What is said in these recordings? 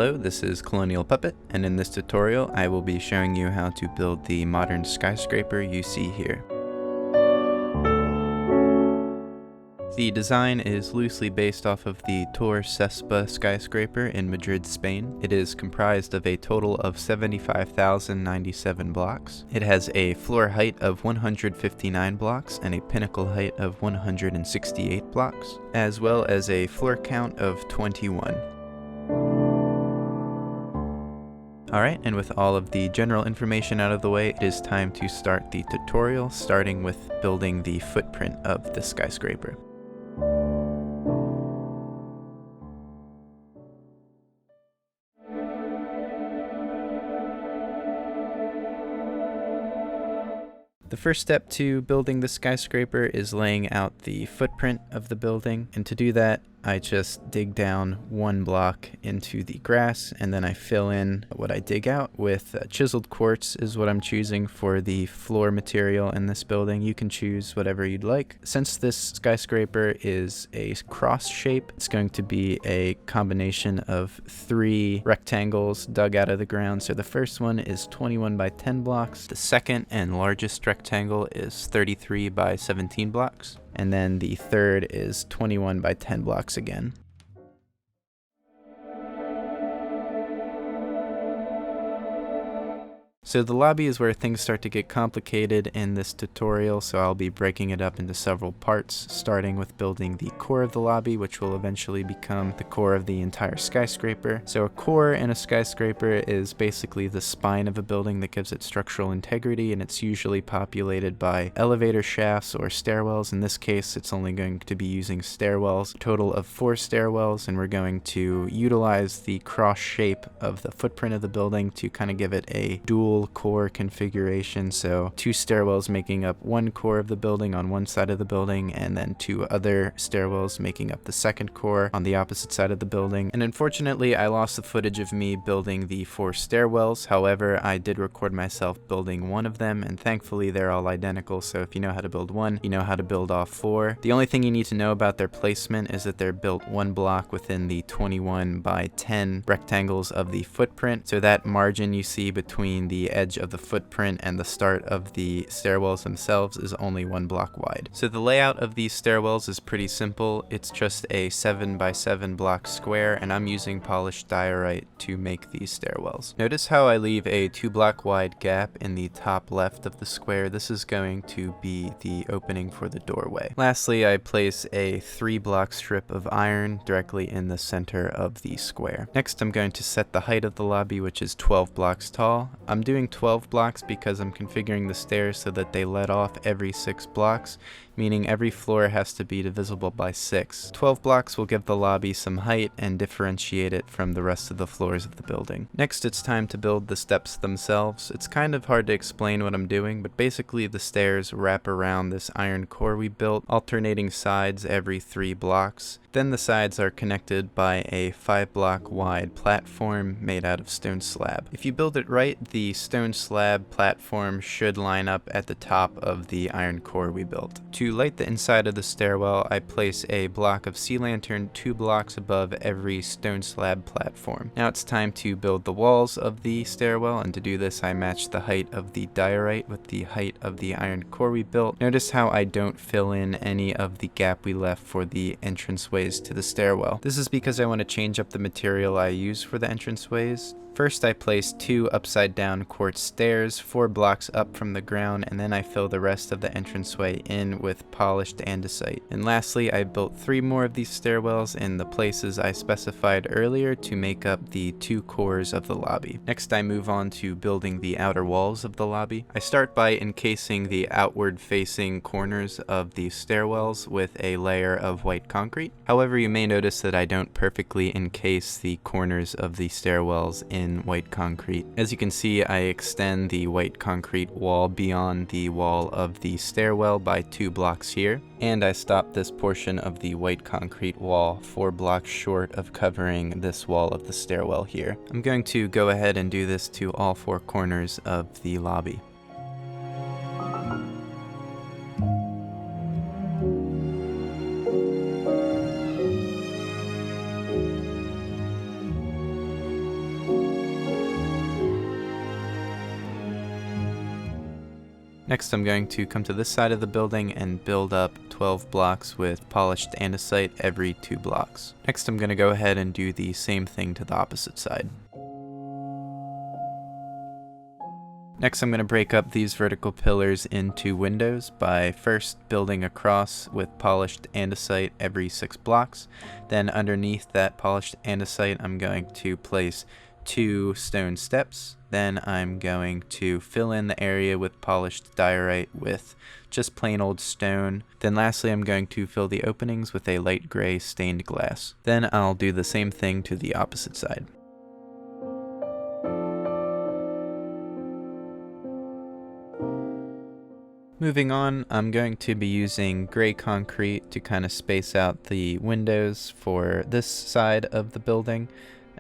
Hello, this is Colonial Puppet, and in this tutorial I will be showing you how to build the modern skyscraper you see here. The design is loosely based off of the Torre Cepsa skyscraper in Madrid, Spain. It is comprised of a total of 75,097 blocks. It has a floor height of 159 blocks and a pinnacle height of 168 blocks, as well as a floor count of 21. Alright, and with all of the general information out of the way, it is time to start the tutorial, starting with building the footprint of the skyscraper. The first step to building the skyscraper is laying out the footprint of the building, and to do that I just dig down one block into the grass, and then I fill in what I dig out with chiseled quartz is what I'm choosing for the floor material in this building. You can choose whatever you'd like. Since this skyscraper is a cross shape, it's going to be a combination of 3 rectangles dug out of the ground. So the first one is 21 by 10 blocks. The second and largest rectangle is 33 by 17 blocks. And then the third is 21 by 10 blocks again. So the lobby is where things start to get complicated in this tutorial, so I'll be breaking it up into several parts, starting with building the core of the lobby, which will eventually become the core of the entire skyscraper. So a core in a skyscraper is basically the spine of a building that gives it structural integrity, and it's usually populated by elevator shafts or stairwells. In this case, it's only going to be using stairwells, a total of 4 stairwells, and we're going to utilize the cross shape of the footprint of the building to kind of give it a dual core configuration. So 2 stairwells making up one core of the building on one side of the building, and then 2 other stairwells making up the second core on the opposite side of the building. And unfortunately I lost the footage of me building the 4 stairwells. However, I did record myself building one of them, and thankfully they're all identical, so if you know how to build one, you know how to build all 4. The only thing you need to know about their placement is that they're built one block within the 21 by 10 rectangles of the footprint. So that margin you see between the edge of the footprint and the start of the stairwells themselves is only 1 block wide. So the layout of these stairwells is pretty simple. It's just a 7 by 7 block square, and I'm using polished diorite to make these stairwells. Notice how I leave a 2 block wide gap in the top left of the square. This is going to be the opening for the doorway. Lastly, I place a 3 block strip of iron directly in the center of the square. Next, I'm going to set the height of the lobby, which is 12 blocks tall. I'm doing 12 blocks because I'm configuring the stairs so that they let off every 6 blocks, meaning every floor has to be divisible by 6. 12 blocks will give the lobby some height and differentiate it from the rest of the floors of the building. Next, it's time to build the steps themselves. It's kind of hard to explain what I'm doing, but basically the stairs wrap around this iron core we built, alternating sides every 3 blocks. Then the sides are connected by a 5 block wide platform made out of stone slab. If you build it right, the stone slab platform should line up at the top of the iron core we built. To light the inside of the stairwell, I place a block of sea lantern 2 blocks above every stone slab platform. Now it's time to build the walls of the stairwell, and to do this I match the height of the diorite with the height of the iron core we built. Notice how I don't fill in any of the gap we left for the entranceways to the stairwell. This is because I want to change up the material I use for the entranceways. First, I place 2 upside down quartz stairs 4 blocks up from the ground, and then I fill the rest of the entranceway in with polished andesite. And lastly, I built 3 more of these stairwells in the places I specified earlier to make up the 2 cores of the lobby. Next, I move on to building the outer walls of the lobby. I start by encasing the outward facing corners of the stairwells with a layer of white concrete. However, you may notice that I don't perfectly encase the corners of the stairwells in white concrete. As you can see, I extend the white concrete wall beyond the wall of the stairwell by 2 blocks here, and I stop this portion of the white concrete wall 4 blocks short of covering this wall of the stairwell here. I'm going to go ahead and do this to all 4 corners of the lobby. Next, I'm going to come to this side of the building and build up 12 blocks with polished andesite every 2 blocks. Next, I'm going to go ahead and do the same thing to the opposite side. Next, I'm going to break up these vertical pillars into windows by first building across with polished andesite every 6 blocks. Then underneath that polished andesite, I'm going to place 2 stone steps. Then I'm going to fill in the area with polished diorite with just plain old stone. Then lastly, I'm going to fill the openings with a light gray stained glass. Then I'll do the same thing to the opposite side. Moving on, I'm going to be using gray concrete to kind of space out the windows for this side of the building.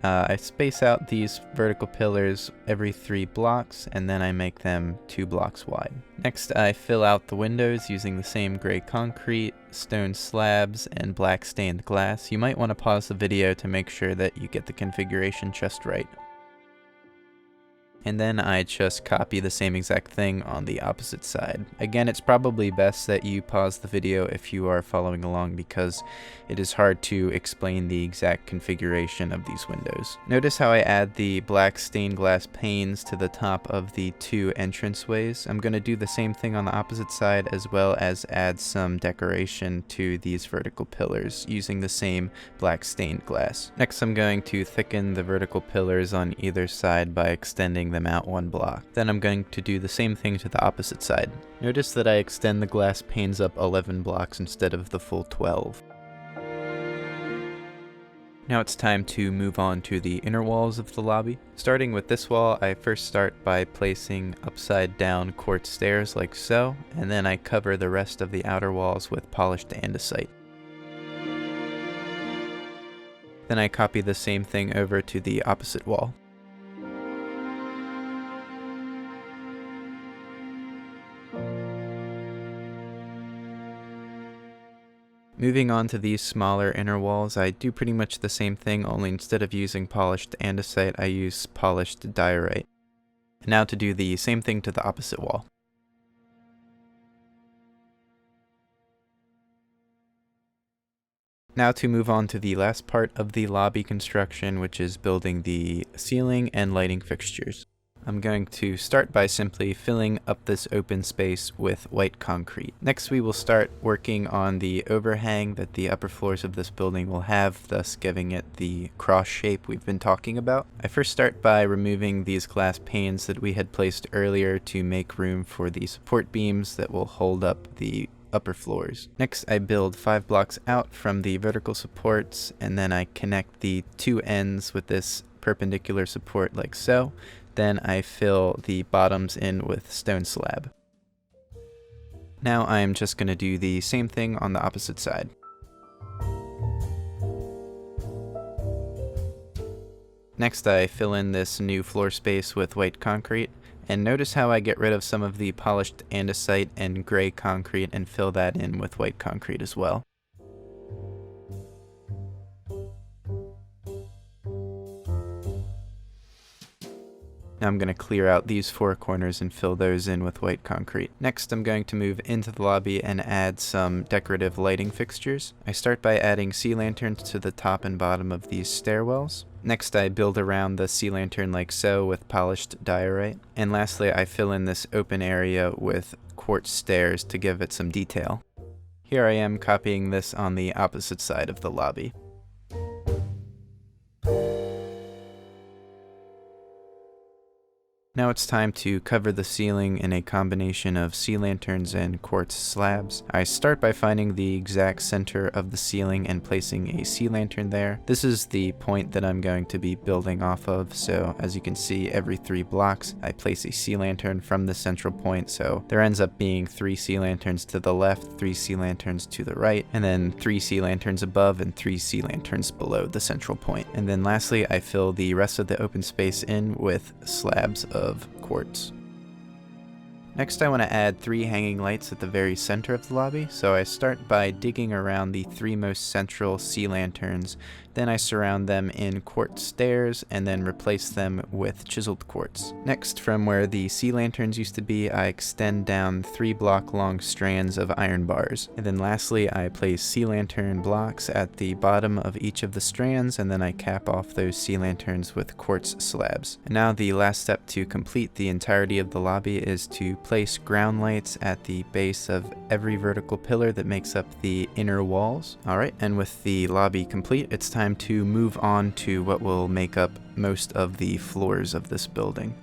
I space out these vertical pillars every 3 blocks, and then I make them 2 blocks wide. Next, I fill out the windows using the same gray concrete, stone slabs, and black stained glass. You might want to pause the video to make sure that you get the configuration just right. And then I just copy the same exact thing on the opposite side. Again, it's probably best that you pause the video if you are following along because it is hard to explain the exact configuration of these windows. Notice how I add the black stained glass panes to the top of the 2 entranceways. I'm going to do the same thing on the opposite side as well as add some decoration to these vertical pillars using the same black stained glass. Next, I'm going to thicken the vertical pillars on either side by extending them out 1 block. Then I'm going to do the same thing to the opposite side. Notice that I extend the glass panes up 11 blocks instead of the full 12. Now it's time to move on to the inner walls of the lobby. Starting with this wall, I first start by placing upside down quartz stairs like so, and then I cover the rest of the outer walls with polished andesite. Then I copy the same thing over to the opposite wall. Moving on to these smaller inner walls, I do pretty much the same thing, only instead of using polished andesite, I use polished diorite. And now to do the same thing to the opposite wall. Now to move on to the last part of the lobby construction, which is building the ceiling and lighting fixtures. I'm going to start by simply filling up this open space with white concrete. Next, we will start working on the overhang that the upper floors of this building will have, thus giving it the cross shape we've been talking about. I first start by removing these glass panes that we had placed earlier to make room for the support beams that will hold up the upper floors. Next, I build 5 blocks out from the vertical supports, and then I connect the 2 ends with this perpendicular support like so. Then I fill the bottoms in with stone slab. Now I'm just going to do the same thing on the opposite side. Next, I fill in this new floor space with white concrete, and notice how I get rid of some of the polished andesite and gray concrete and fill that in with white concrete as well. Now I'm going to clear out these 4 corners and fill those in with white concrete. Next, I'm going to move into the lobby and add some decorative lighting fixtures. I start by adding sea lanterns to the top and bottom of these stairwells. Next, I build around the sea lantern like so with polished diorite. And lastly, I fill in this open area with quartz stairs to give it some detail. Here I am copying this on the opposite side of the lobby. Now it's time to cover the ceiling in a combination of sea lanterns and quartz slabs. I start by finding the exact center of the ceiling and placing a sea lantern there. This is the point that I'm going to be building off of, so as you can see, every 3 blocks I place a sea lantern from the central point, so there ends up being 3 sea lanterns to the left, 3 sea lanterns to the right, and then 3 sea lanterns above and 3 sea lanterns below the central point. And then lastly, I fill the rest of the open space in with slabs of quartz. Next, I want to add 3 hanging lights at the very center of the lobby, so I start by digging around the 3 most central sea lanterns Then I surround them in quartz stairs and then replace them with chiseled quartz. Next, from where the sea lanterns used to be, I extend down 3-block long strands of iron bars. And then lastly, I place sea lantern blocks at the bottom of each of the strands, and then I cap off those sea lanterns with quartz slabs. And now the last step to complete the entirety of the lobby is to place ground lights at the base of every vertical pillar that makes up the inner walls. Alright, and with the lobby complete, it's time to move on to what will make up most of the floors of this building.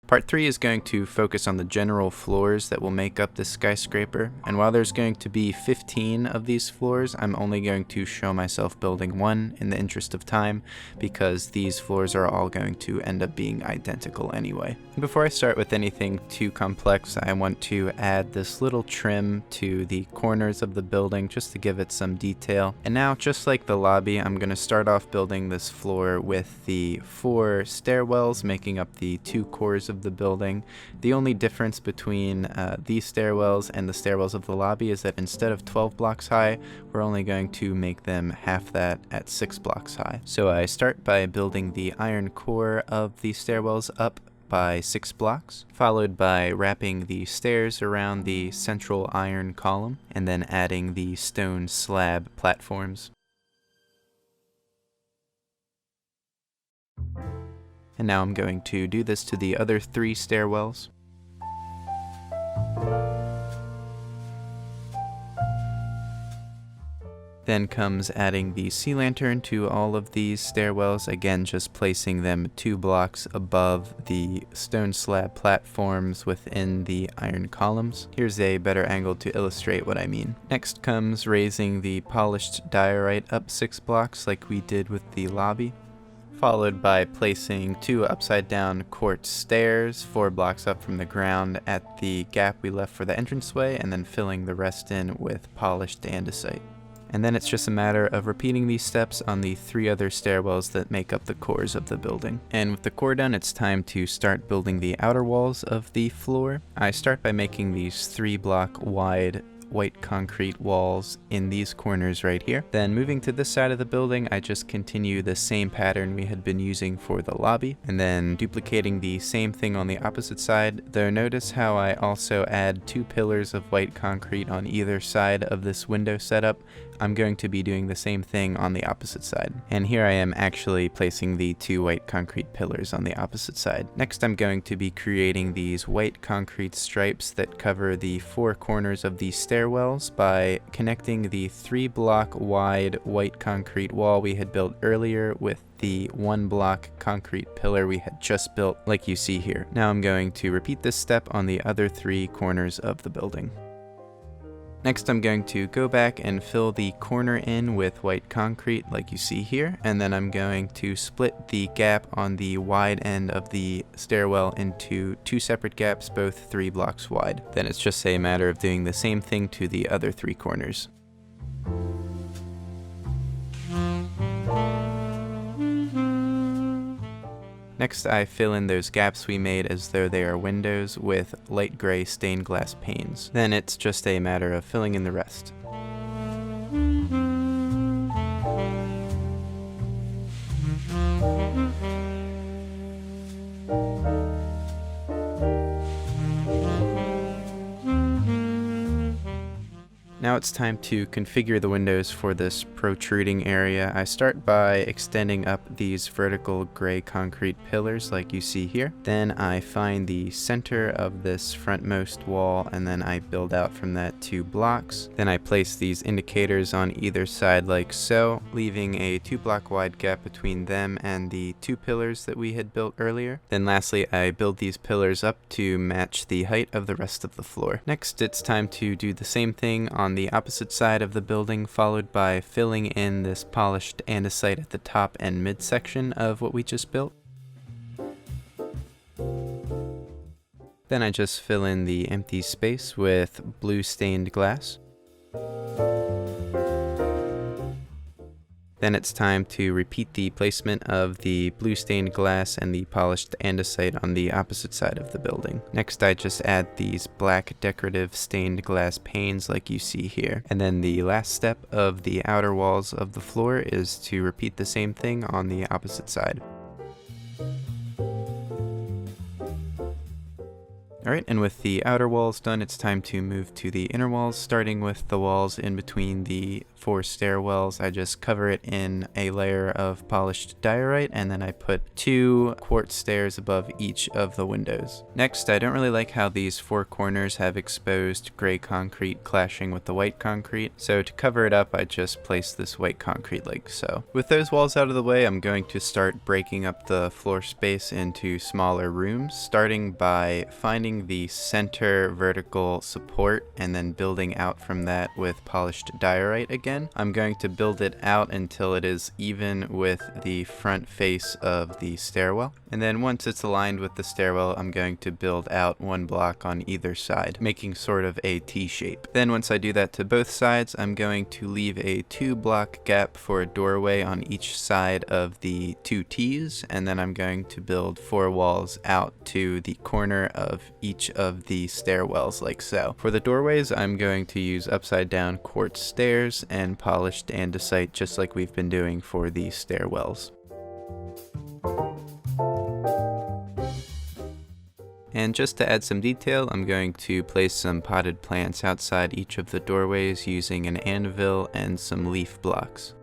Part 3 is going to focus on the general floors that will make up this skyscraper, and while there's going to be 15 of these floors, I'm only going to show myself building one in the interest of time, because these floors are all going to end up being identical anyway. And before I start with anything too complex, I want to add this little trim to the corners of the building just to give it some detail. And now, just like the lobby, I'm going to start off building this floor with the 4 stairwells making up the 2 cores of the building. The only difference between these stairwells and the stairwells of the lobby is that instead of 12 blocks high, we're only going to make them half that at 6 blocks high. So I start by building the iron core of the stairwells up by 6 blocks, followed by wrapping the stairs around the central iron column, and then adding the stone slab platforms. And now I'm going to do this to the other 3 stairwells. Then comes adding the sea lantern to all of these stairwells, again just placing them 2 blocks above the stone slab platforms within the iron columns. Here's a better angle to illustrate what I mean. Next comes raising the polished diorite up 6 blocks like we did with the lobby, followed by placing 2 upside down quartz stairs 4 blocks up from the ground at the gap we left for the entranceway, and then filling the rest in with polished andesite. And then it's just a matter of repeating these steps on the 3 other stairwells that make up the cores of the building. And with the core done, it's time to start building the outer walls of the floor. I start by making these 3-block wide white concrete walls in these corners right here. Then moving to this side of the building, I just continue the same pattern we had been using for the lobby, and then duplicating the same thing on the opposite side, though notice how I also add 2 pillars of white concrete on either side of this window setup. I'm going to be doing the same thing on the opposite side. And here I am actually placing the 2 white concrete pillars on the opposite side. Next, I'm going to be creating these white concrete stripes that cover the 4 corners of these stairwells by connecting the 3-block wide white concrete wall we had built earlier with the 1-block concrete pillar we had just built, like you see here. Now I'm going to repeat this step on the other 3 corners of the building. Next, I'm going to go back and fill the corner in with white concrete like you see here, and then I'm going to split the gap on the wide end of the stairwell into 2 separate gaps, both 3 blocks wide. Then it's just a matter of doing the same thing to the other 3 corners. Next, I fill in those gaps we made as though they are windows with light gray stained glass panes. Then it's just a matter of filling in the rest. Now it's time to configure the windows for this protruding area. I start by extending up these vertical gray concrete pillars like you see here. Then I find the center of this frontmost wall, and then I build out from that 2 blocks. Then I place these indicators on either side like so, leaving a 2-block wide gap between them and the 2 pillars that we had built earlier. Then lastly, I build these pillars up to match the height of the rest of the floor. Next, it's time to do the same thing on the opposite side of the building, followed by filling in this polished andesite at the top and midsection of what we just built. Then I just fill in the empty space with blue stained glass. Then it's time to repeat the placement of the blue stained glass and the polished andesite on the opposite side of the building. Next, I just add these black decorative stained glass panes like you see here. And then the last step of the outer walls of the floor is to repeat the same thing on the opposite side. Alright, and with the outer walls done, it's time to move to the inner walls, starting with the walls in between the 4 stairwells. I just cover it in a layer of polished diorite, and then I put 2 quartz stairs above each of the windows. Next, I don't really like how these 4 corners have exposed gray concrete clashing with the white concrete, so to cover it up, I just place this white concrete like so. With those walls out of the way, I'm going to start breaking up the floor space into smaller rooms, starting by finding the center vertical support and then building out from that with polished diorite again. I'm going to build it out until it is even with the front face of the stairwell. And then once it's aligned with the stairwell, I'm going to build out 1 block on either side, making sort of a T shape. Then once I do that to both sides, I'm going to leave a 2-block gap for a doorway on each side of the 2 T's, and then I'm going to build 4 walls out to the corner of each of the stairwells like so. For the doorways, I'm going to use upside down quartz stairs and polished andesite just like we've been doing for the stairwells. And just to add some detail, I'm going to place some potted plants outside each of the doorways using an anvil and some leaf blocks.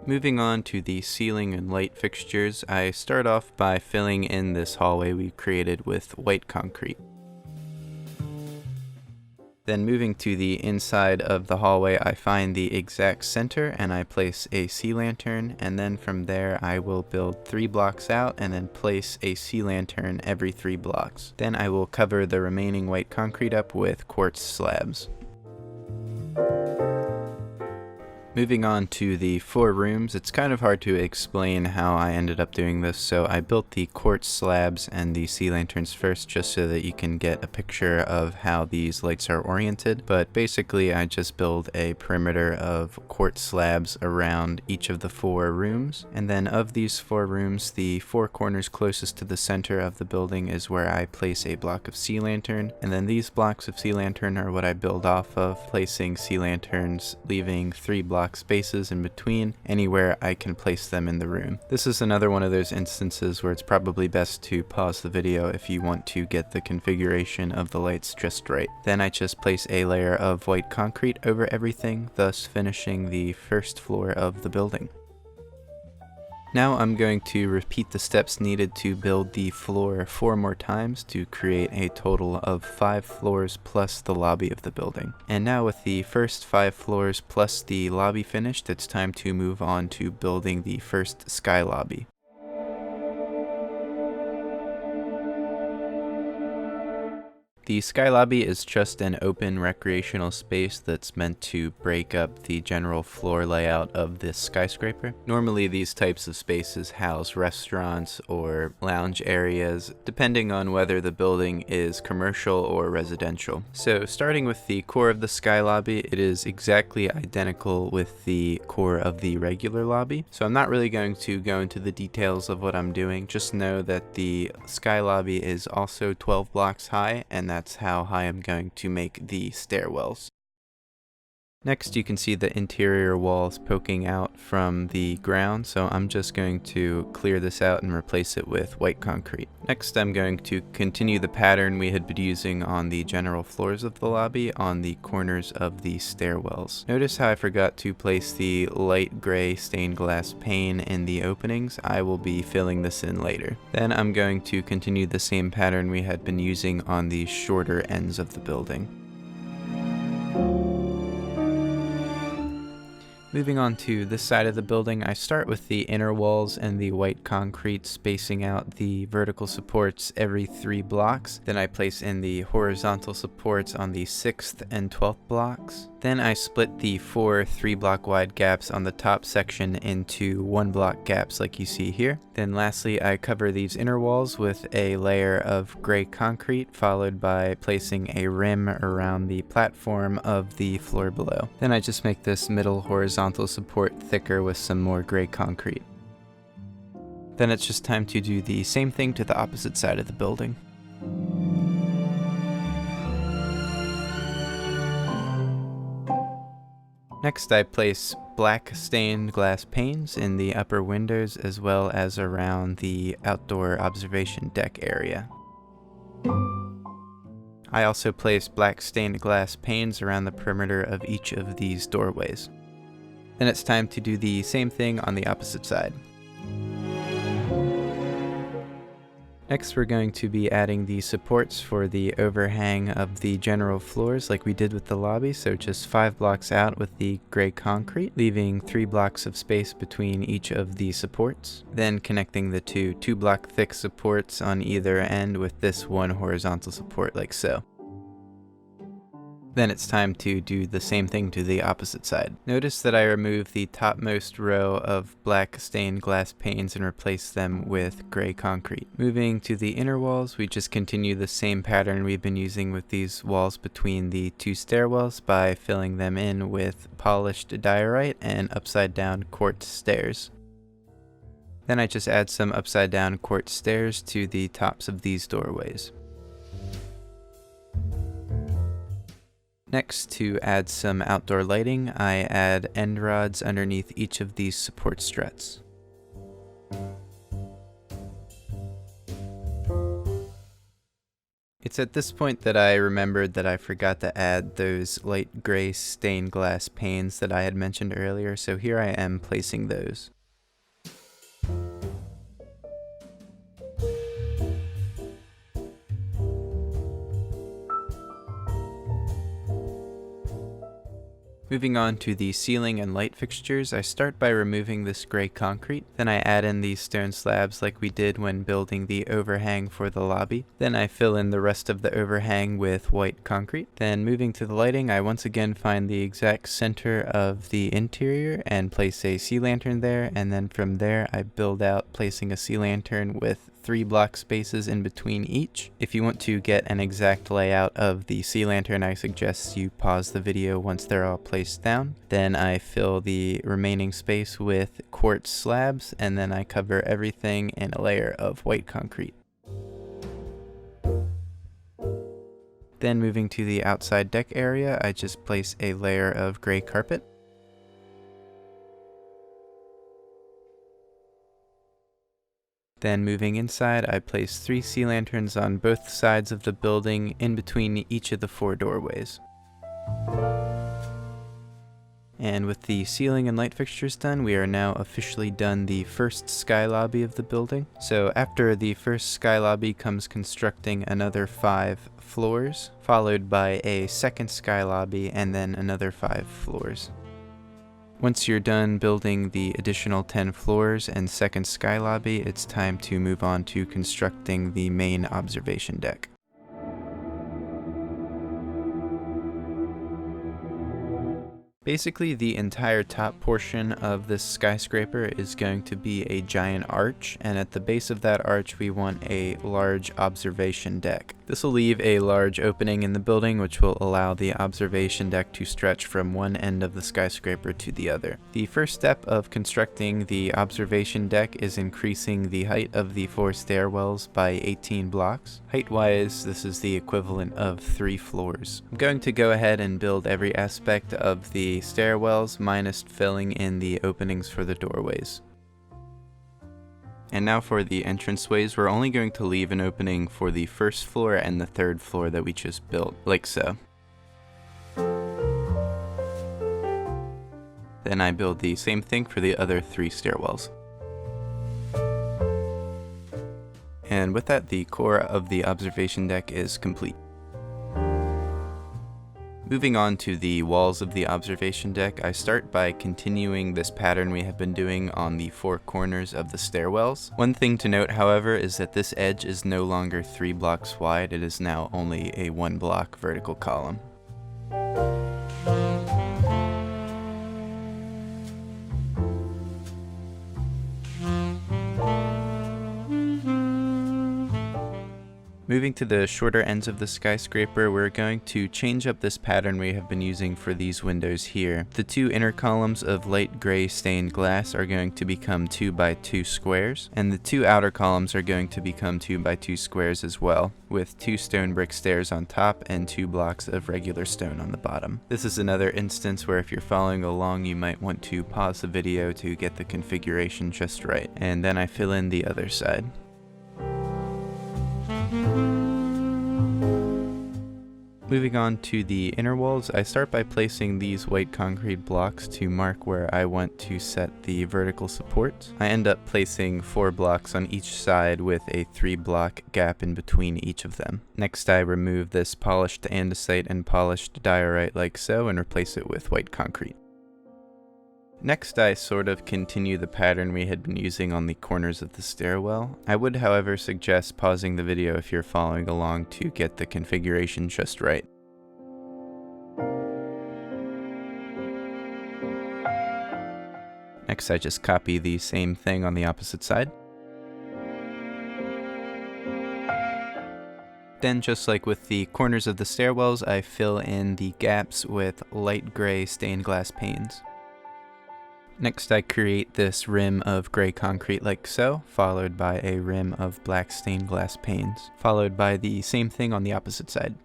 Moving on to the ceiling and light fixtures, I start off by filling in this hallway we created with white concrete. Then moving to the inside of the hallway, I find the exact center and I place a sea lantern, and then from there I will build 3 blocks out and then place a sea lantern every 3 blocks. Then I will cover the remaining white concrete up with quartz slabs. Moving on to the 4 rooms, it's kind of hard to explain how I ended up doing this, so I built the quartz slabs and the sea lanterns first just so that you can get a picture of how these lights are oriented, but basically I just build a perimeter of quartz slabs around each of the 4 rooms, and then of these 4 rooms, the 4 corners closest to the center of the building is where I place a block of sea lantern, and then these blocks of sea lantern are what I build off of, placing sea lanterns, leaving 3 block spaces in between anywhere I can place them in the room. This is another one of those instances where it's probably best to pause the video if you want to get the configuration of the lights just right. Then I just place a layer of white concrete over everything, thus finishing the first floor of the building. Now I'm going to repeat the steps needed to build the floor 4 more times to create a total of 5 floors plus the lobby of the building. And now with the first 5 floors plus the lobby finished, it's time to move on to building the first sky lobby. The Sky Lobby is just an open recreational space that's meant to break up the general floor layout of this skyscraper. Normally these types of spaces house restaurants or lounge areas, depending on whether the building is commercial or residential. So starting with the core of the Sky Lobby, it is exactly identical with the core of the regular lobby. So I'm not really going to go into the details of what I'm doing, just know that the Sky Lobby is also 12 blocks high, and that's how high I'm going to make the stairwells. Next, you can see the interior walls poking out from the ground, so I'm just going to clear this out and replace it with white concrete. Next, I'm going to continue the pattern we had been using on the general floors of the lobby on the corners of the stairwells. Notice how I forgot to place the light gray stained glass pane in the openings. I will be filling this in later. Then I'm going to continue the same pattern we had been using on the shorter ends of the building. Moving on to this side of the building, I start with the inner walls and the white concrete, spacing out the vertical supports every 3 blocks. Then I place in the horizontal supports on the 6th and 12th blocks. Then I split the 4 3-block wide gaps on the top section into 1-block gaps like you see here. Then lastly, I cover these inner walls with a layer of gray concrete, followed by placing a rim around the platform of the floor below. Then I just make this middle horizontal support thicker with some more gray concrete. Then it's just time to do the same thing to the opposite side of the building. Next, I place black stained glass panes in the upper windows as well as around the outdoor observation deck area. I also place black stained glass panes around the perimeter of each of these doorways. Then it's time to do the same thing on the opposite side. Next, we're going to be adding the supports for the overhang of the general floors like we did with the lobby, so just 5 blocks out with the gray concrete, leaving 3 blocks of space between each of the supports. Then connecting the 2 2-block thick supports on either end with this 1 horizontal support like so. Then it's time to do the same thing to the opposite side. Notice that I remove the topmost row of black stained glass panes and replace them with gray concrete. Moving to the inner walls, we just continue the same pattern we've been using with these walls between the 2 stairwells by filling them in with polished diorite and upside down quartz stairs. Then I just add some upside down quartz stairs to the tops of these doorways. Next, to add some outdoor lighting, I add end rods underneath each of these support struts. It's at this point that I remembered that I forgot to add those light gray stained glass panes that I had mentioned earlier, so here I am placing those. Moving on to the ceiling and light fixtures, I start by removing this gray concrete. Then I add in these stone slabs like we did when building the overhang for the lobby. Then I fill in the rest of the overhang with white concrete. Then moving to the lighting, I once again find the exact center of the interior and place a sea lantern there, and then from there I build out placing a sea lantern with 3 block spaces in between each. If you want to get an exact layout of the sea lantern, I suggest you pause the video once they're all placed down. Then I fill the remaining space with quartz slabs, and then I cover everything in a layer of white concrete. Then moving to the outside deck area, I just place a layer of gray carpet. Then moving inside, I place 3 sea lanterns on both sides of the building in between each of the 4 doorways. And with the ceiling and light fixtures done, we are now officially done the first sky lobby of the building. So after the first sky lobby comes constructing another 5 floors, followed by a second sky lobby and then another 5 floors. Once you're done building the additional 10 floors and second sky lobby, it's time to move on to constructing the main observation deck. Basically, the entire top portion of this skyscraper is going to be a giant arch, and at the base of that arch we want a large observation deck. This will leave a large opening in the building which will allow the observation deck to stretch from one end of the skyscraper to the other. The first step of constructing the observation deck is increasing the height of the 4 stairwells by 18 blocks. Height-wise, this is the equivalent of 3 floors. I'm going to go ahead and build every aspect of the stairwells minus filling in the openings for the doorways. And now for the entranceways, we're only going to leave an opening for the first floor and the 3rd floor that we just built, like so. Then I build the same thing for the other 3 stairwells. And with that, the core of the observation deck is complete. Moving on to the walls of the observation deck, I start by continuing this pattern we have been doing on the four corners of the stairwells. One thing to note, however, is that this edge is no longer 3 blocks wide, it is now only a 1 block vertical column. Moving to the shorter ends of the skyscraper, we're going to change up this pattern we have been using for these windows here. The 2 inner columns of light gray stained glass are going to become 2 by 2 squares, and the 2 outer columns are going to become 2 by 2 squares as well, with 2 stone brick stairs on top and 2 blocks of regular stone on the bottom. This is another instance where if you're following along, you might want to pause the video to get the configuration just right, and then I fill in the other side. Moving on to the inner walls, I start by placing these white concrete blocks to mark where I want to set the vertical supports. I end up placing 4 blocks on each side with a 3 block gap in between each of them. Next, I remove this polished andesite and polished diorite like so and replace it with white concrete. Next, I sort of continue the pattern we had been using on the corners of the stairwell. I would, however, suggest pausing the video if you're following along to get the configuration just right. Next, I just copy the same thing on the opposite side. Then, just like with the corners of the stairwells, I fill in the gaps with light gray stained glass panes. Next, I create this rim of gray concrete like so, followed by a rim of black stained glass panes, followed by the same thing on the opposite side.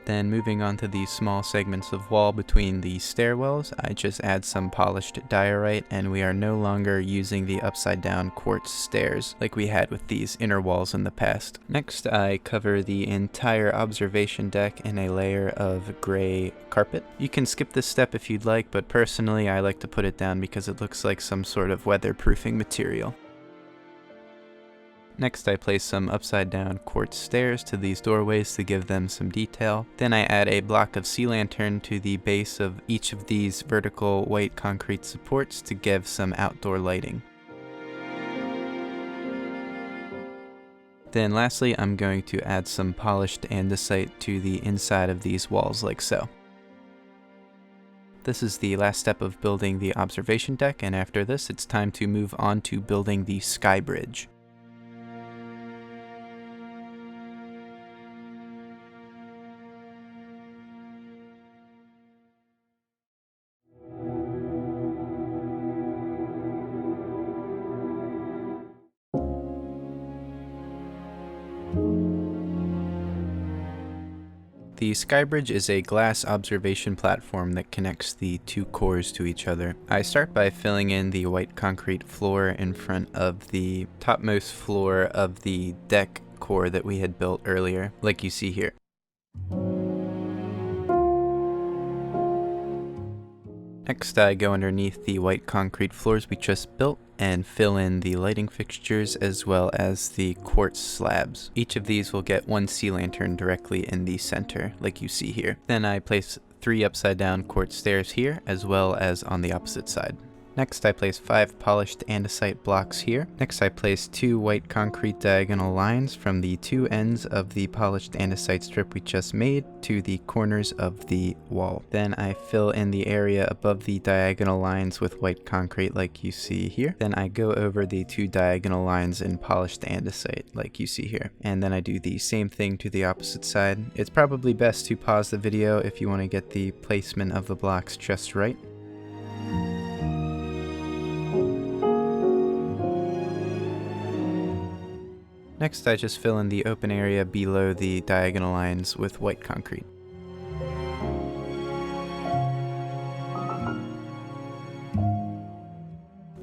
Then moving on to these small segments of wall between the stairwells, I just add some polished diorite, and we are no longer using the upside down quartz stairs like we had with these inner walls in the past. Next, I cover the entire observation deck in a layer of gray carpet. You can skip this step if you'd like, but personally I like to put it down because it looks like some sort of weatherproofing material. Next, I place some upside down quartz stairs to these doorways to give them some detail. Then I add a block of sea lantern to the base of each of these vertical white concrete supports to give some outdoor lighting. Then lastly, I'm going to add some polished andesite to the inside of these walls like so. This is the last step of building the observation deck, and after this it's time to move on to building the sky bridge. The Skybridge is a glass observation platform that connects the 2 cores to each other. I start by filling in the white concrete floor in front of the topmost floor of the deck core that we had built earlier, like you see here. Next, I go underneath the white concrete floors we just built and fill in the lighting fixtures as well as the quartz slabs. Each of these will get 1 sea lantern directly in the center, like you see here. Then I place 3 upside down quartz stairs here as well as on the opposite side. Next, I place 5 polished andesite blocks here. Next, I place 2 white concrete diagonal lines from the 2 ends of the polished andesite strip we just made to the corners of the wall. Then I fill in the area above the diagonal lines with white concrete like you see here. Then I go over the 2 diagonal lines in polished andesite like you see here. And then I do the same thing to the opposite side. It's probably best to pause the video if you want to get the placement of the blocks just right. Next, I just fill in the open area below the diagonal lines with white concrete.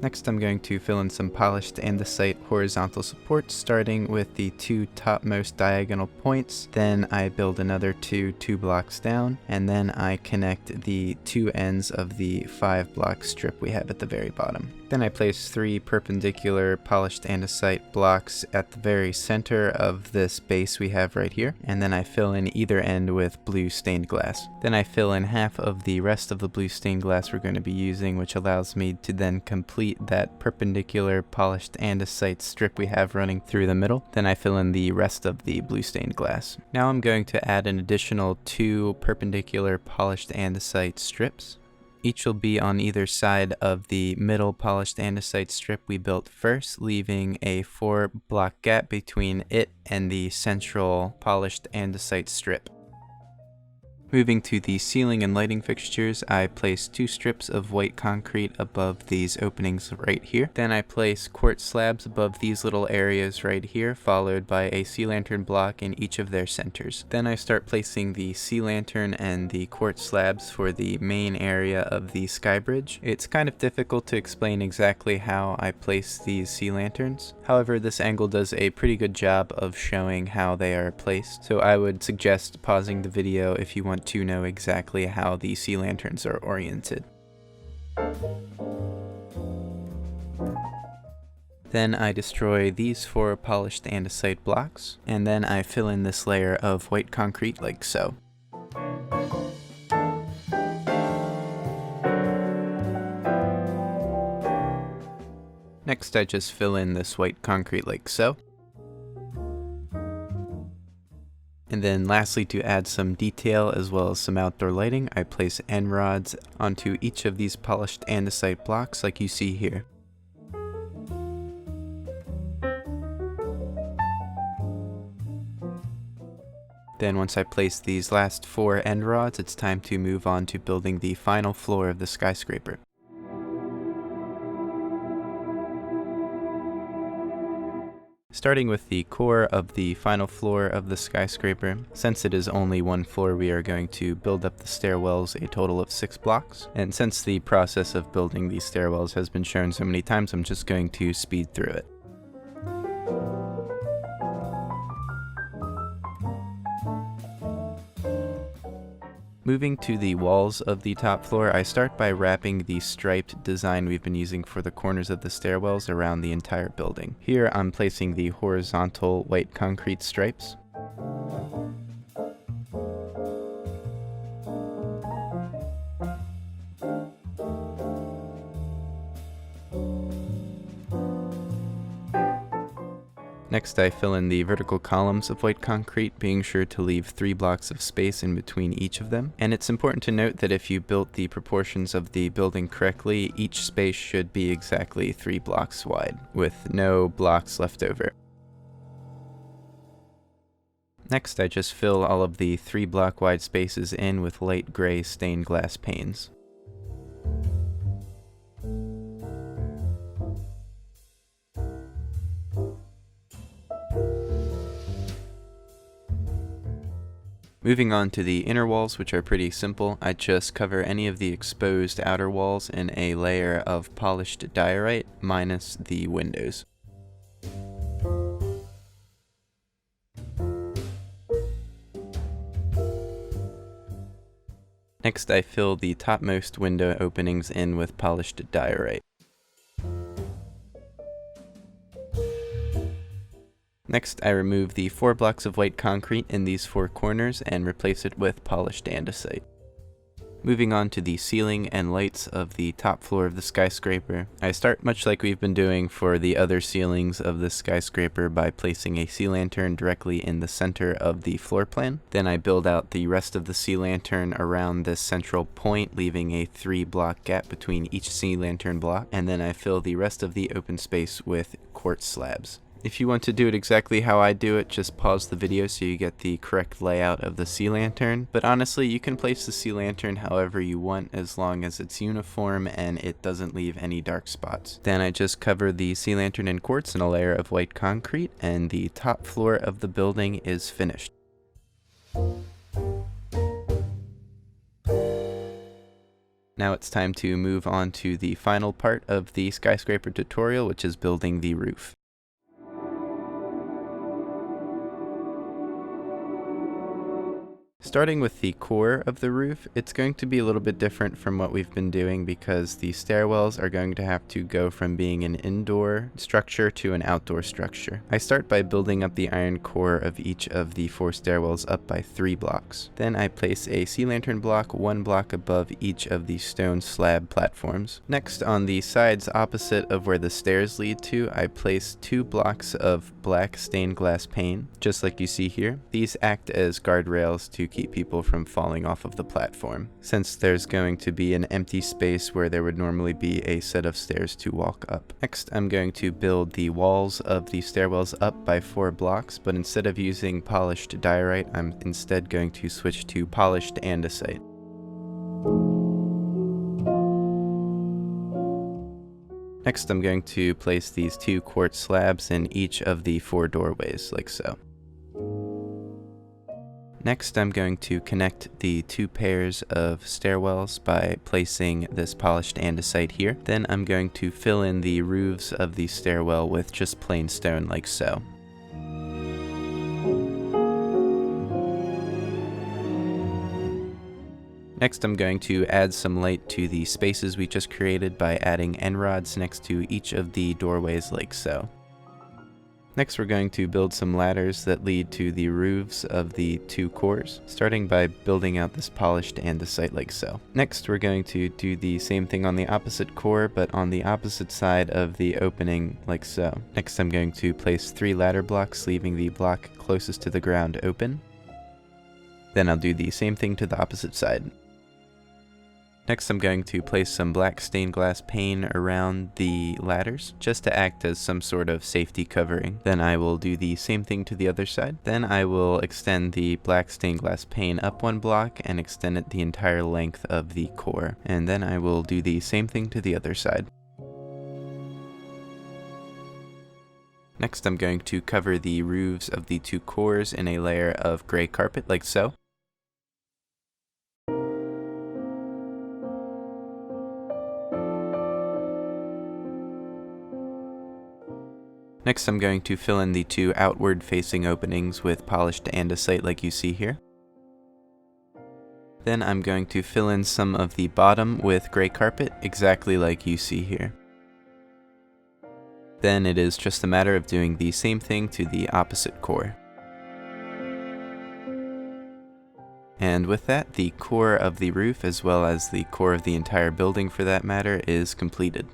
Next, I'm going to fill in some polished andesite horizontal supports, starting with the two topmost diagonal points. Then I build another two blocks down, and then I connect the two ends of the 5-block strip we have at the very bottom. Then I place 3 perpendicular polished andesite blocks at the very center of this base we have right here, and then I fill in either end with blue stained glass. Then I fill in half of the rest of the blue stained glass we're going to be using, which allows me to then complete that perpendicular polished andesite strip we have running through the middle. Then I fill in the rest of the blue stained glass. Now I'm going to add an additional 2 perpendicular polished andesite strips. Each will be on either side of the middle polished andesite strip we built first, leaving a 4-block gap between it and the central polished andesite strip. Moving to the ceiling and lighting fixtures, I place 2 strips of white concrete above these openings right here. Then I place quartz slabs above these little areas right here, followed by a sea lantern block in each of their centers. Then I start placing the sea lantern and the quartz slabs for the main area of the sky bridge. It's kind of difficult to explain exactly how I place these sea lanterns. However, this angle does a pretty good job of showing how they are placed, so I would suggest pausing the video if you want to know exactly how the sea lanterns are oriented. Then I destroy these 4 polished andesite blocks, and then I fill in this layer of white concrete like so. Next, I just fill in this white concrete like so. And then lastly, to add some detail as well as some outdoor lighting, I place end rods onto each of these polished andesite blocks like you see here. Then once I place these last 4 end rods, it's time to move on to building the final floor of the skyscraper. Starting with the core of the final floor of the skyscraper, since it is only 1 floor, we are going to build up the stairwells a total of 6 blocks. And since the process of building these stairwells has been shown so many times, I'm just going to speed through it. Moving to the walls of the top floor, I start by wrapping the striped design we've been using for the corners of the stairwells around the entire building. Here I'm placing the horizontal white concrete stripes. Next, I fill in the vertical columns of white concrete, being sure to leave 3 blocks of space in between each of them. And it's important to note that if you built the proportions of the building correctly, each space should be exactly 3 blocks wide, with no blocks left over. Next, I just fill all of the 3-block wide spaces in with light gray stained glass panes. Moving on to the inner walls, which are pretty simple, I just cover any of the exposed outer walls in a layer of polished diorite, minus the windows. Next, I fill the topmost window openings in with polished diorite. Next, I remove the 4 blocks of white concrete in these 4 corners and replace it with polished andesite. Moving on to the ceiling and lights of the top floor of the skyscraper, I start much like we've been doing for the other ceilings of the skyscraper by placing a sea lantern directly in the center of the floor plan. Then I build out the rest of the sea lantern around this central point, leaving a 3-block gap between each sea lantern block, and then I fill the rest of the open space with quartz slabs. If you want to do it exactly how I do it, just pause the video so you get the correct layout of the sea lantern. But honestly, you can place the sea lantern however you want as long as it's uniform and it doesn't leave any dark spots. Then I just cover the sea lantern in quartz in a layer of white concrete, and the top floor of the building is finished. Now it's time to move on to the final part of the skyscraper tutorial, which is building the roof. Starting with the core of the roof, it's going to be a little bit different from what we've been doing because the stairwells are going to have to go from being an indoor structure to an outdoor structure. I start by building up the iron core of each of the 4 stairwells up by 3 blocks. Then I place a sea lantern block 1 block above each of the stone slab platforms. Next, on the sides opposite of where the stairs lead to, I place 2 blocks of black stained glass pane, just like you see here. These act as guardrails to keep people from falling off of the platform, since there's going to be an empty space where there would normally be a set of stairs to walk up. Next, I'm going to build the walls of the stairwells up by 4 blocks, but instead of using polished diorite, I'm instead going to switch to polished andesite. Next, I'm going to place these 2 quartz slabs in each of the 4 doorways, like so. Next, I'm going to connect the 2 pairs of stairwells by placing this polished andesite here. Then I'm going to fill in the roofs of the stairwell with just plain stone, like so. Next, I'm going to add some light to the spaces we just created by adding end rods next to each of the doorways, like so. Next, we're going to build some ladders that lead to the roofs of the 2 cores, starting by building out this polished andesite, like so. Next, we're going to do the same thing on the opposite core, but on the opposite side of the opening, like so. Next, I'm going to place 3 ladder blocks, leaving the block closest to the ground open. Then I'll do the same thing to the opposite side. Next, I'm going to place some black stained glass pane around the ladders, just to act as some sort of safety covering. Then I will do the same thing to the other side. Then I will extend the black stained glass pane up 1 block and extend it the entire length of the core. And then I will do the same thing to the other side. Next, I'm going to cover the roofs of the 2 cores in a layer of gray carpet, like so. Next, I'm going to fill in the 2 outward-facing openings with polished andesite like you see here. Then I'm going to fill in some of the bottom with gray carpet, exactly like you see here. Then it is just a matter of doing the same thing to the opposite core. And with that, the core of the roof, as well as the core of the entire building for that matter, is completed.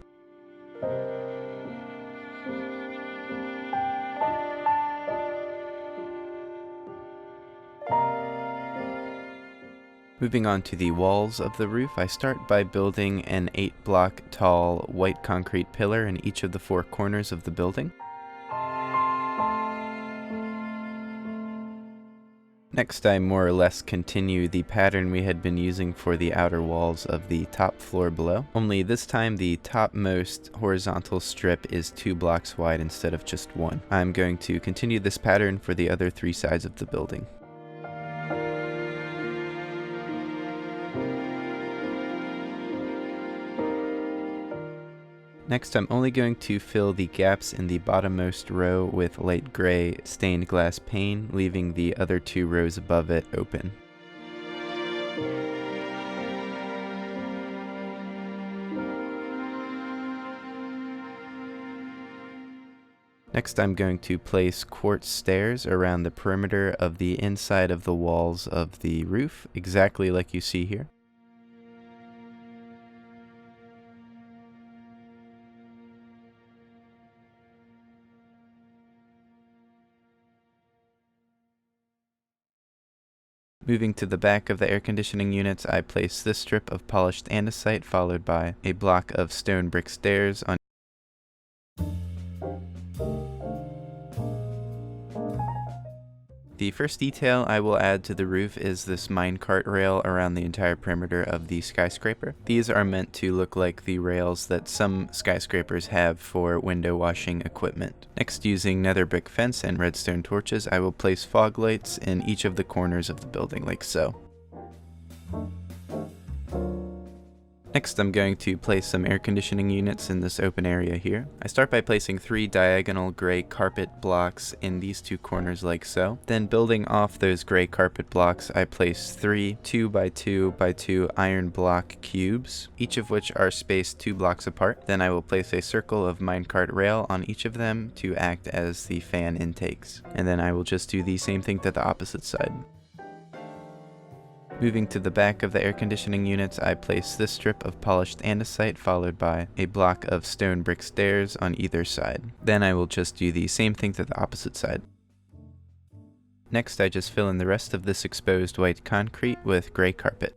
Moving on to the walls of the roof, I start by building an 8-block tall white concrete pillar in each of the 4 corners of the building. Next, I more or less continue the pattern we had been using for the outer walls of the top floor below, only this time the topmost horizontal strip is 2 blocks wide instead of just 1. I'm going to continue this pattern for the other 3 sides of the building. Next, I'm only going to fill the gaps in the bottommost row with light gray stained glass pane, leaving the other 2 rows above it open. Next, I'm going to place quartz stairs around the perimeter of the inside of the walls of the roof, exactly like you see here. Moving to the back of the air conditioning units, I place this strip of polished andesite followed by a block of stone brick stairs on The first detail I will add to the roof is this minecart rail around the entire perimeter of the skyscraper. These are meant to look like the rails that some skyscrapers have for window washing equipment. Next, using nether brick fence and redstone torches, I will place fog lights in each of the corners of the building, like so. Next, I'm going to place some air conditioning units in this open area here. I start by placing 3 diagonal gray carpet blocks in these 2 corners like so. Then building off those gray carpet blocks, I place 3 2x2x2 iron block cubes, each of which are spaced 2 blocks apart. Then I will place a circle of minecart rail on each of them to act as the fan intakes. And then I will just do the same thing to the opposite side. Moving to the back of the air conditioning units, I place this strip of polished andesite followed by a block of stone brick stairs on either side. Then I will just do the same thing to the opposite side. Next, I just fill in the rest of this exposed white concrete with gray carpet.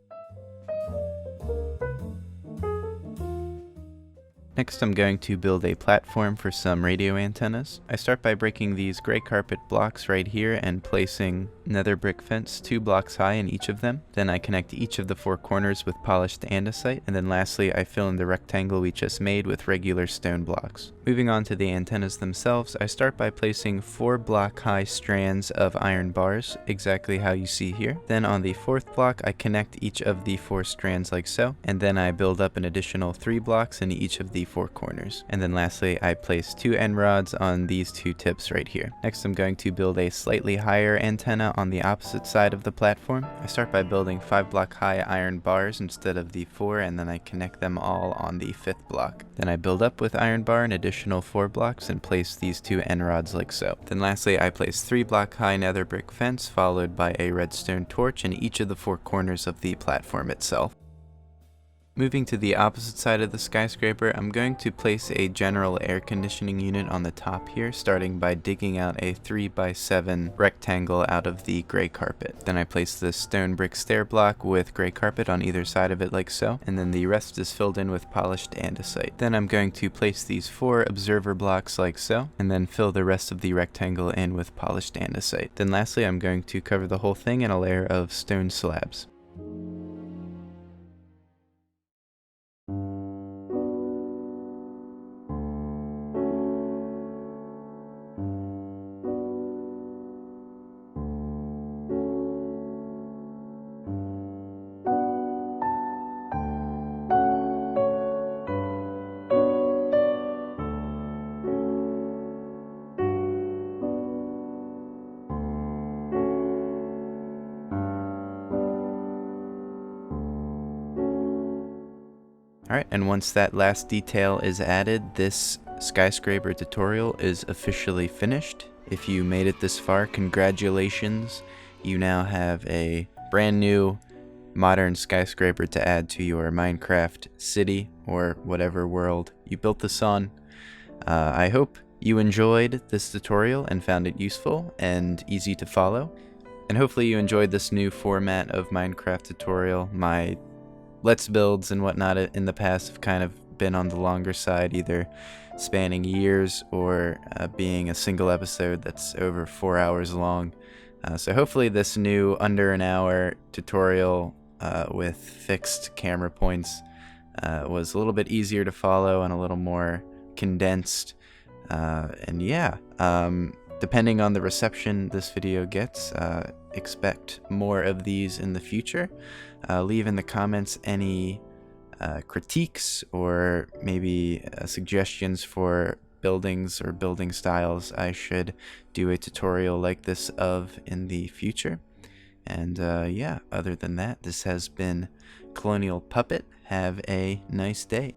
Next, I'm going to build a platform for some radio antennas. I start by breaking these gray carpet blocks right here and placing nether brick fence 2 blocks high in each of them. Then I connect each of the 4 corners with polished andesite, and then lastly I fill in the rectangle we just made with regular stone blocks. Moving on to the antennas themselves, I start by placing 4 block high strands of iron bars, exactly how you see here. Then on the 4th block I connect each of the 4 strands like so, and then I build up an additional 3 blocks in each of the 4 corners. And then lastly I place 2 end rods on these 2 tips right here. Next I'm going to build a slightly higher antenna on the opposite side of the platform. I start by building 5 block high iron bars instead of the 4, and then I connect them all on the 5th block. Then I build up with iron bar an additional 4 blocks and place these 2 end rods like so. Then lastly I place 3 block high nether brick fence followed by a redstone torch in each of the 4 corners of the platform itself. Moving to the opposite side of the skyscraper, I'm going to place a general air conditioning unit on the top here, starting by digging out a 3x7 rectangle out of the gray carpet. Then I place this stone brick stair block with gray carpet on either side of it like so, and then the rest is filled in with polished andesite. Then I'm going to place these 4 observer blocks like so, and then fill the rest of the rectangle in with polished andesite. Then lastly I'm going to cover the whole thing in a layer of stone slabs. Alright, and once that last detail is added, this skyscraper tutorial is officially finished. If you made it this far, congratulations. You now have a brand new modern skyscraper to add to your Minecraft city or whatever world you built this on. I hope you enjoyed this tutorial and found it useful and easy to follow. And hopefully you enjoyed this new format of Minecraft tutorial. My Let's Builds and whatnot in the past have kind of been on the longer side, either spanning years or being a single episode that's over 4 hours long. So hopefully this new under an hour tutorial with fixed camera points was a little bit easier to follow and a little more condensed. And yeah, depending on the reception this video gets, expect more of these in the future. Leave in the comments any critiques or maybe suggestions for buildings or building styles I should do a tutorial like this of in the future. And yeah, other than that, this has been Colonial Puppet. Have a nice day.